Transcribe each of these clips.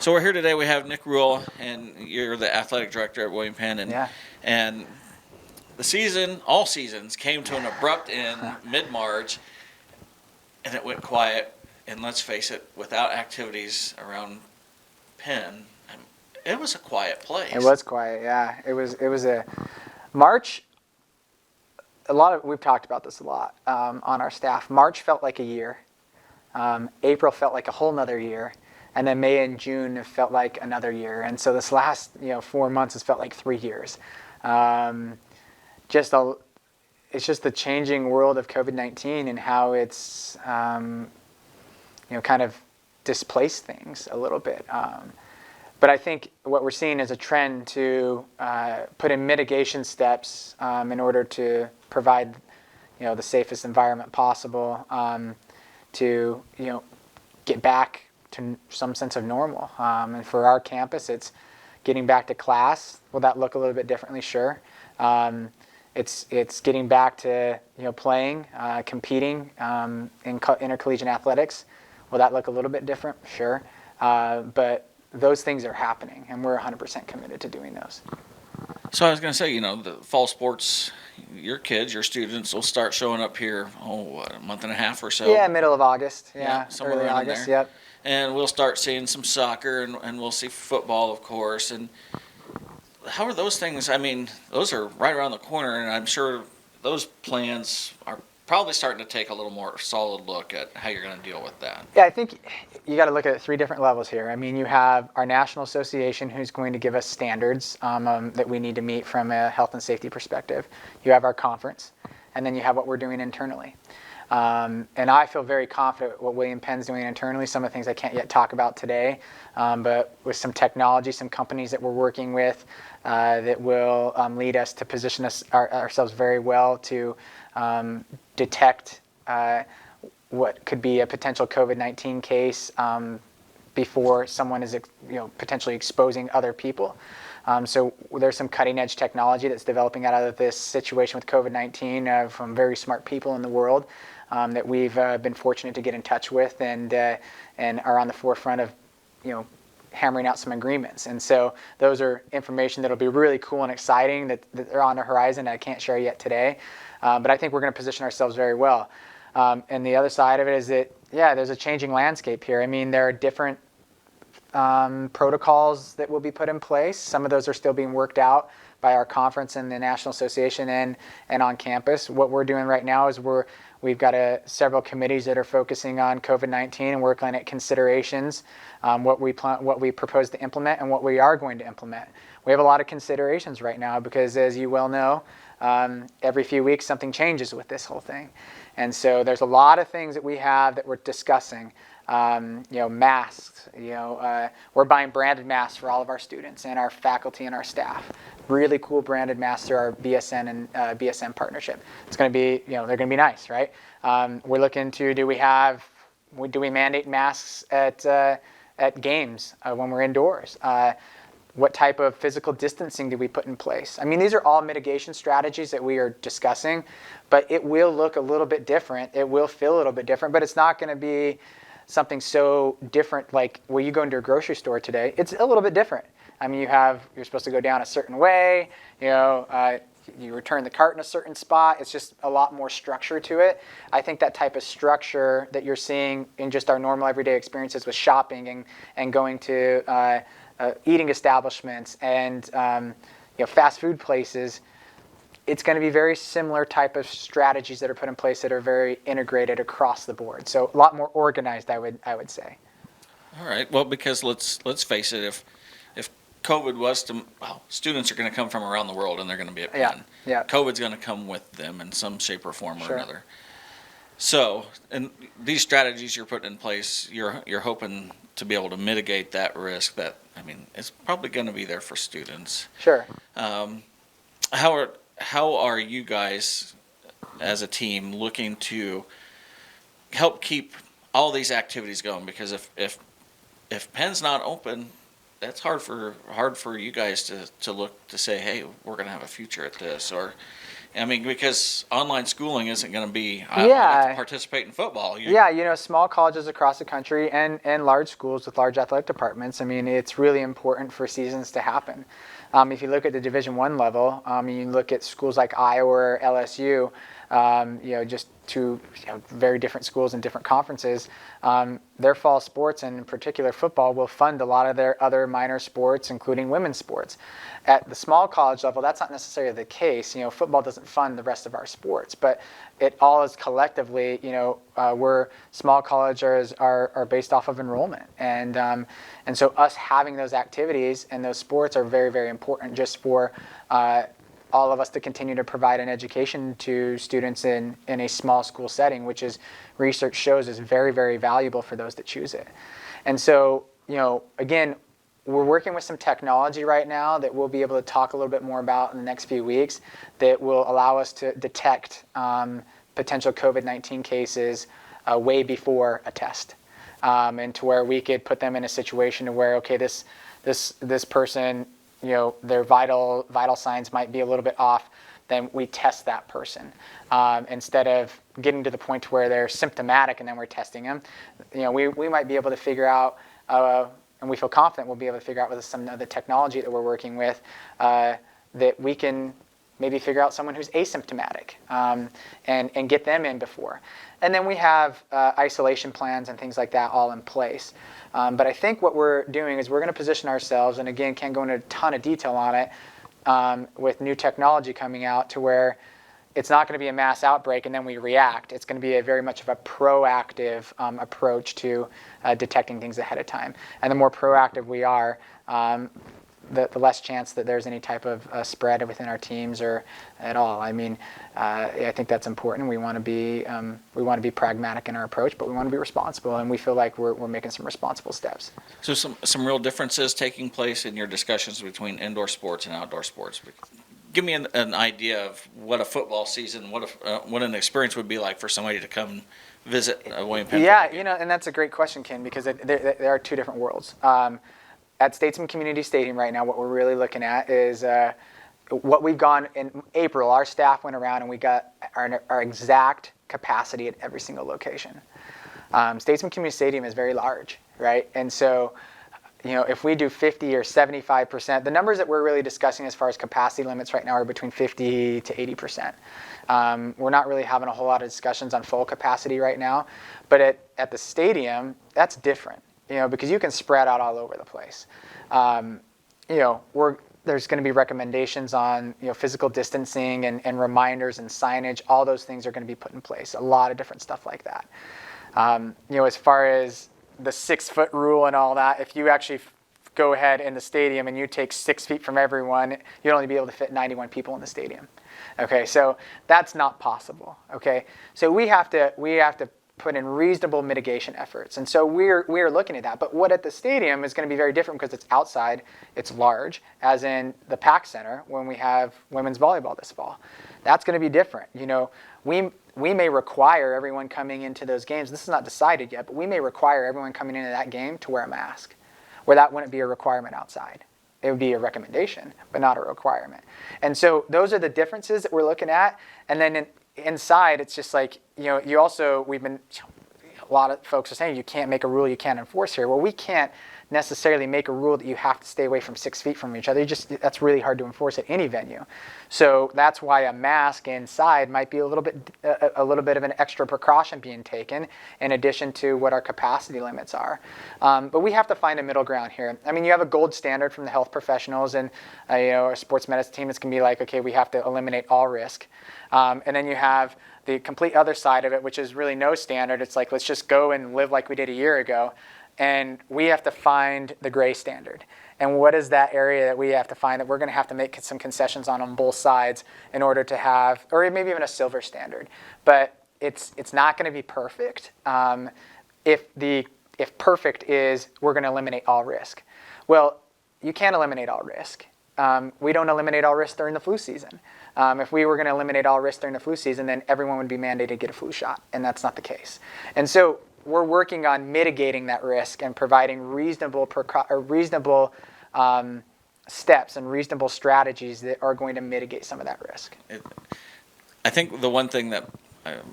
So we're here today. We have Nick Rule, and you're the athletic director at William Penn, Yeah. and the season, all seasons, came to an abrupt end mid-March, and it went quiet. And let's face it, without activities around Penn, it was a quiet place. It was quiet. Yeah. It was a March. We've talked about this a lot on our staff. March felt like a year. April felt like a whole nother year. And then May and June felt like another year. And so this last 4 months has felt like 3 years. It's just the changing world of COVID-19 and how it's kind of displaced things a little bit. But I think what we're seeing is a trend to put in mitigation steps in order to provide the safest environment possible to get back to some sense of normal. And for our campus, it's getting back to class. Will that look a little bit differently? Sure. It's getting back to playing, competing in intercollegiate athletics. Will that look a little bit different? Sure. But those things are happening, and we're 100% committed to doing those. So I was going to say, the fall sports, your kids, your students will start showing up here, a month and a half or so. Yeah, middle of August. Yeah, somewhere early around August. there. Yep. And we'll start seeing some soccer, and we'll see football, of course. And how are those things? I mean, those are right around the corner, and I'm sure those plans are probably starting to take a little more solid look at how you're going to deal with that. Yeah, I think you got to look at 3 different levels here. I mean, you have our national association who's going to give us standards that we need to meet from a health and safety perspective. You have our conference, and then you have what we're doing internally. And I feel very confident what William Penn's doing internally. Some of the things I can't yet talk about today, but with some technology, some companies that we're working with that will lead us to position ourselves very well to detect what could be a potential COVID-19 case before someone is potentially exposing other people. So there's some cutting edge technology that's developing out of this situation with COVID-19 from very smart people in the world that we've been fortunate to get in touch with and are on the forefront of hammering out some agreements. And so those are information that'll be really cool and exciting that are on the horizon I can't share yet today. But I think we're going to position ourselves very well. And the other side of it is that, there's a changing landscape here. I mean, there are different protocols that will be put in place. Some of those are still being worked out by our conference and the National Association and on campus. What we're doing right now is we've got several committees that are focusing on COVID-19 and working at considerations, what we propose to implement and what we are going to implement. We have a lot of considerations right now because, as you well know, every few weeks something changes with this whole thing. And so there's a lot of things that we have that we're discussing. Masks. We're buying branded masks for all of our students and our faculty and our staff. Really cool branded masks through our BSN and BSN partnership. It's going to be, they're going to be nice, right? We're looking to do we mandate masks at games when we're indoors? What type of physical distancing do we put in place? I mean, these are all mitigation strategies that we are discussing, but it will look a little bit different. It will feel a little bit different, but it's not going to be something so different like you go into a grocery store today. It's a little bit different. I mean, you're supposed to go down a certain way, you return the cart in a certain spot. It's just a lot more structure to it. I think that type of structure that you're seeing in just our normal everyday experiences with shopping and going to eating establishments and fast food places, it's going to be very similar type of strategies that are put in place that are very integrated across the board. So a lot more organized, I would say. All right. Well, because let's face it, if COVID was to, students are going to come from around the world and they're going to be at Penn. Yeah. COVID's going to come with them in some shape or form or Sure. another. So, and these strategies you're putting in place, you're hoping to be able to mitigate that risk. That, I mean, it's probably going to be there for students. Sure. How are you guys as a team looking to help keep all these activities going? Because if Penn's not open, that's hard for you guys to look to say, hey, we're going to have a future at this, or I mean, because online schooling isn't going to be, I Yeah. have to participate in football. Yeah, small colleges across the country and large schools with large athletic departments. I mean, it's really important for seasons to happen. If you look at the Division I level, you look at schools like Iowa or LSU, just two very different schools in different conferences. Their fall sports, and in particular football, will fund a lot of their other minor sports, including women's sports. At the small college level, that's not necessarily the case. Football doesn't fund the rest of our sports, but it all is collectively, we're small colleges are based off of enrollment. And so us having those activities and those sports are very, very important just for all of us to continue to provide an education to students in a small school setting, which is research shows is very, very valuable for those that choose it. And so, again, we're working with some technology right now that we'll be able to talk a little bit more about in the next few weeks that will allow us to detect potential COVID-19 cases way before a test, and to where we could put them in a situation to where, okay, this person, their vital signs might be a little bit off, then we test that person instead of getting to the point where they're symptomatic and then we're testing them. We might be able to figure out, and we feel confident we'll be able to figure out with some of the technology that we're working with that we can maybe figure out someone who's asymptomatic and get them in before. And then we have isolation plans and things like that all in place. But I think what we're doing is we're going to position ourselves, and again, can't go into a ton of detail on it, with new technology coming out to where it's not going to be a mass outbreak and then we react. It's going to be a very much of a proactive approach to detecting things ahead of time. And the more proactive we are, the less chance that there's any type of spread within our teams or at all. I mean, I think that's important. We want to be pragmatic in our approach, but we want to be responsible, and we feel like we're making some responsible steps. So some real differences taking place in your discussions between indoor sports and outdoor sports. Give me an idea of what a football season, what an experience would be like for somebody to come visit William Penn. Yeah, and that's a great question, Ken, because there are two different worlds. At Statesman Community Stadium right now, what we're really looking at is what we've gone in April. Our staff went around and we got our exact capacity at every single location. Statesman Community Stadium is very large, right? And so, if we do 50 or 75%, the numbers that we're really discussing as far as capacity limits right now are between 50 to 80%. We're not really having a whole lot of discussions on full capacity right now, but at the stadium, that's different, because you can spread out all over the place. There's going to be recommendations on physical distancing and reminders and signage. All those things are going to be put in place. A lot of different stuff like that. As far as the 6-foot rule and all that, if you actually go ahead in the stadium and you take 6 feet from everyone, you'll only be able to fit 91 people in the stadium. Okay, so that's not possible. Okay, so we have to put in reasonable mitigation efforts, and so we're looking at that. But what at the stadium is going to be very different because it's outside, it's large, as in the Pack Center when we have women's volleyball this fall. That's going to be different. We may require everyone coming into those games. This is not decided yet, but we may require everyone coming into that game to wear a mask, where that wouldn't be a requirement outside. It would be a recommendation, but not a requirement. And so those are the differences that we're looking at. And then inside, it's just like, a lot of folks are saying you can't make a rule you can't enforce here. Well, we can't necessarily make a rule that you have to stay away from 6 feet from each other. That's really hard to enforce at any venue. So that's why a mask inside might be a little bit of an extra precaution being taken in addition to what our capacity limits are. But we have to find a middle ground here. I mean, you have a gold standard from the health professionals, and our sports medicine team is going to be like, okay, we have to eliminate all risk. And then you have the complete other side of it, which is really no standard. It's like, let's just go and live like we did a year ago. And we have to find the gray standard. And what is that area that we have to find that we're going to have to make some concessions on both sides in order to have, or maybe even a silver standard. But it's not going to be perfect. If perfect is we're going to eliminate all risk. Well, you can't eliminate all risk. We don't eliminate all risk during the flu season. If we were going to eliminate all risk during the flu season, then everyone would be mandated to get a flu shot, and that's not the case. And so we're working on mitigating that risk and providing reasonable steps and reasonable strategies that are going to mitigate some of that risk. I think the one thing that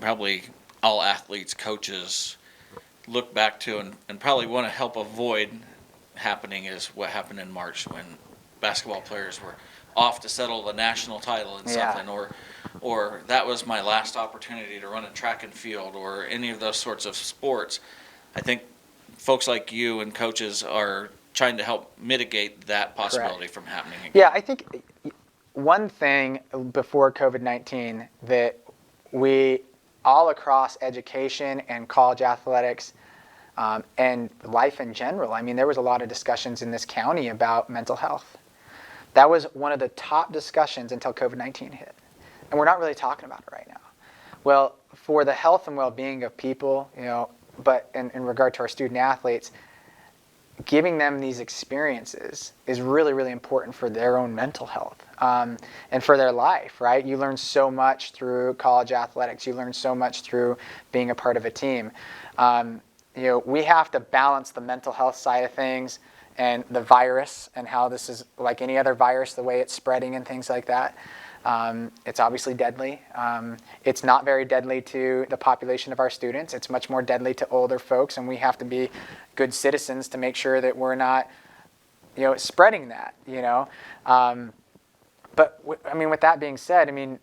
probably all athletes, coaches look back to and probably want to help avoid happening is what happened in March when basketball players were off to settle the national title in Yeah. something, or that was my last opportunity to run a track and field, or any of those sorts of sports. I think folks like you and coaches are trying to help mitigate that possibility Correct. from happening again. Yeah, I think one thing before COVID-19 that we all across education and college athletics and life in general, I mean, there was a lot of discussions in this county about mental health. That was one of the top discussions until COVID-19 hit. And we're not really talking about it right now. Well, for the health and well-being of people, but in regard to our student athletes, giving them these experiences is really, really important for their own mental health and for their life, right? You learn so much through college athletics. You learn so much through being a part of a team. We have to balance the mental health side of things and the virus and how this is like any other virus, the way it's spreading and things like that. It's obviously deadly. It's not very deadly to the population of our students. It's much more deadly to older folks, and we have to be good citizens to make sure that we're not, spreading that. But with that being said,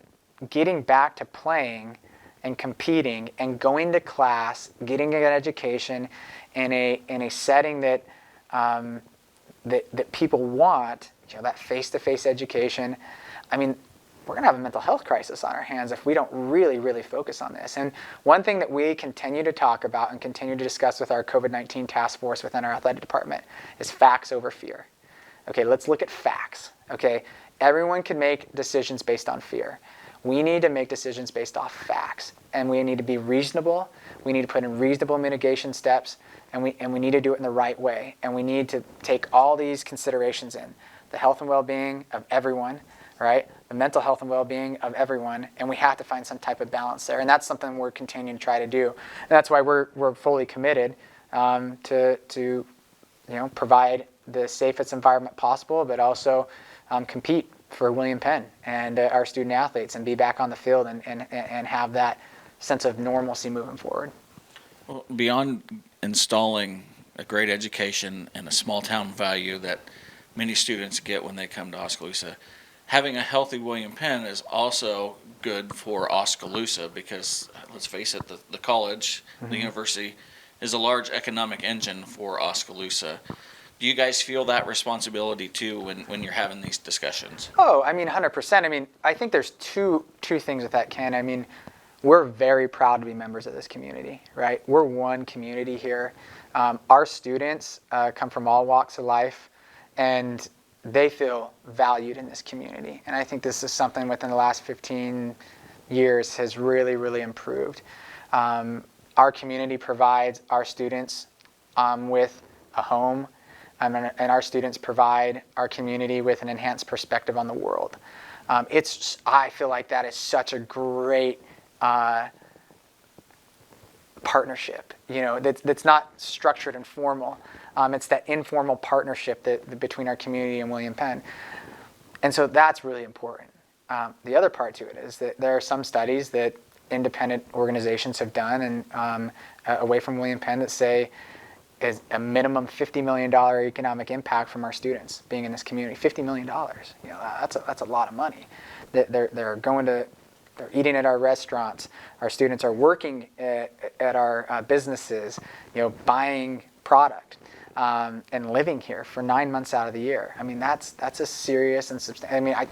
getting back to playing and competing and going to class, getting a good education in a setting that that people want, that face-to-face education. We're going to have a mental health crisis on our hands if we don't really, really focus on this. And one thing that we continue to talk about and continue to discuss with our COVID-19 task force within our athletic department is facts over fear. Okay, let's look at facts. Okay, everyone can make decisions based on fear. We need to make decisions based off facts, and we need to be reasonable. We need to put in reasonable mitigation steps, and we need to do it in the right way. And we need to take all these considerations in: the health and well-being of everyone, right? The mental health and well-being of everyone, and we have to find some type of balance there. And that's something we're continuing to try to do. And that's why we're fully committed to provide the safest environment possible, but also compete for William Penn and our student athletes and be back on the field and have that sense of normalcy moving forward. Well, beyond installing a great education and a small town value that many students get when they come to Oskaloosa, having a healthy William Penn is also good for Oskaloosa because, let's face it, the college, the university, is a large economic engine for Oskaloosa. Do you guys feel that responsibility too when you're having these discussions? Oh, 100%. I think there's two things with that, Ken. We're very proud to be members of this community, right? We're one community here. Our students come from all walks of life, and they feel valued in this community. And I think this is something within the last 15 years has really, really improved. Our community provides our students with a home, and our students provide our community with an enhanced perspective on the world. I feel like that is such a great partnership, that's not structured and formal. It's that informal partnership between our community and William Penn. And so that's really important. The other part to it is that there are some studies that independent organizations have done and away from William Penn that say is a minimum $50 million economic impact from our students being in this community. $50 million, that's a lot of money. They're eating at our restaurants. Our students are working at our businesses, buying product and living here for 9 months out of the year. That's a serious and substantial.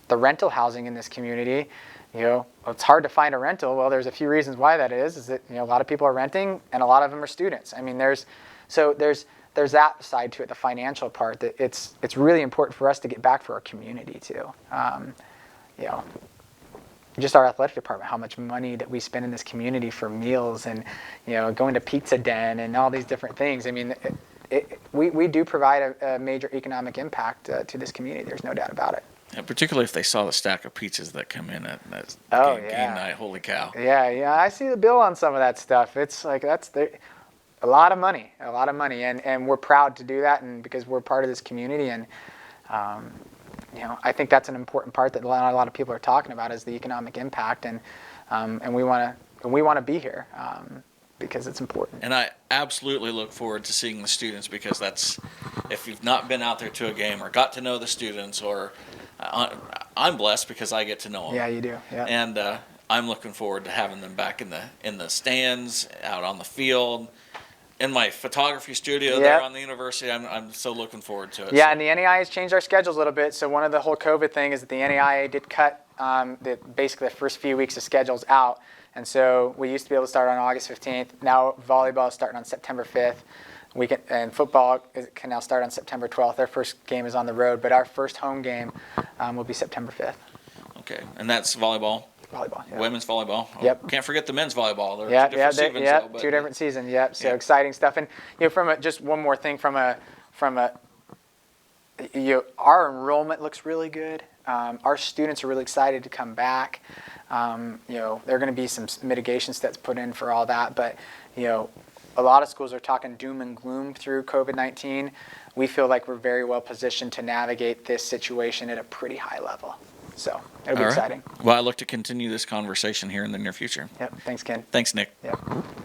The rental housing in this community, it's hard to find a rental. Well, there's a few reasons why that is that a lot of people are renting and a lot of them are students. There's that side to it, the financial part, that it's really important for us to get back for our community too. Just our athletic department, how much money that we spend in this community for meals and going to Pizza Den and all these different things. We do provide a major economic impact to this community. There's no doubt about it. Yeah, particularly if they saw the stack of pizzas that come in at game night. Holy cow! Yeah, I see the bill on some of that stuff. It's like a lot of money, and we're proud to do that, and because we're part of this community, and I think that's an important part that a lot of people are talking about is the economic impact, and we want to be here because it's important. And I absolutely look forward to seeing the students, because that's, if you've not been out there to a game or got to know the students, or I'm blessed because I get to know them. Yeah, you do. Yeah. And I'm looking forward to having them back in the stands, out on the field, in my photography studio there on the university. I'm so looking forward to it. Yeah, so. and the NAIA has changed our schedules a little bit. So one of the whole COVID thing is that the NAIA did cut basically the first few weeks of schedules out. And so we used to be able to start on August 15th. Now volleyball is starting on September 5th. And football can now start on September 12th. Their first game is on the road, but our first home game will be September 5th. Okay, and that's volleyball. Volleyball, yeah. Women's volleyball. Yep. Can't forget the men's volleyball. They're two different seasons, two different seasons. Yep. So exciting stuff. And from just one more thing, from a our enrollment looks really good. Our students are really excited to come back. There are going to be some mitigation steps put in for all that, but a lot of schools are talking doom and gloom through COVID-19. We feel like we're very well positioned to navigate this situation at a pretty high level. So it'll be exciting. Well, I look to continue this conversation here in the near future. Yep. Thanks, Ken. Thanks, Nick. Yep.